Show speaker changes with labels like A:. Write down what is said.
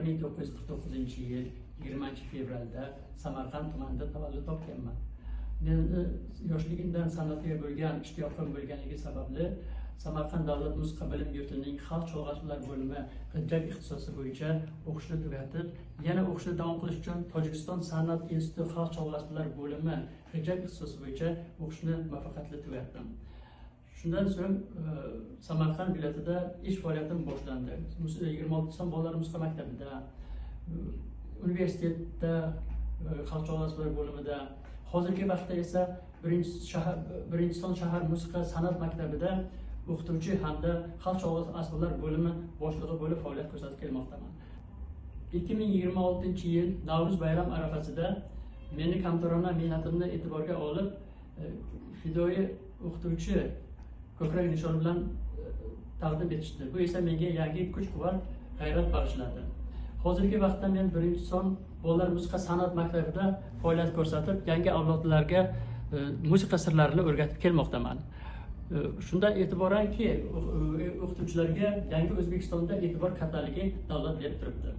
A: 1949-yil 20-fevralda Samarqand tumanida tavallud topganman. Men yoshligimdan san'atga bo'lgan ishtiyoqim bo'lganligi sababli Samarqand davlat musiqa bilim yurtining xalq cholg'uchilar bo'limi hujjat ixtisosi bo'yicha o'qishni tugatib, yana o'qishni davom qilish uchun Tojikiston san'at instituti xalq cholg'uchilar bo'limi hujjat ixtisosi bo'yicha o'qishni muvaffaqiyatli tugatdim. Shundan so'ng Samarqand viloyatida ish faoliyatim boshlandi. 26 son bolalar musiqa maktabida, universitetda, xalq cholg'uchilar bo'limida, hozirgi vaqtda esa birinchi son shahar musiqa san'at maktabida o'qituvchi hamda xalq cholg'u asboblar bo'limi boshlig'i bo'lib faoliyat ko'rsatib kelmoqdaman. 2026-yil Navro'z bayram arafasida meni kamtarona mehnatimni e'tiborga olib, fidoyi o'qituvchi ko'krak nishoni bilan taqdim etishdi. Bu esa menga yangi kuch-quvvat, g'ayrat bag'ishladi. Hozirgi vaqtda men birinchi son bolalar musiqa san'at maktabida faoliyat ko'rsatib, yangi avlodlarga musiqa sirlarini o'rgatib kelmoqdaman. Shundan e'tiboranki, o'qituvchilarga yangi O'zbekistonda e'tibor kattaligi davlat berib turibdi.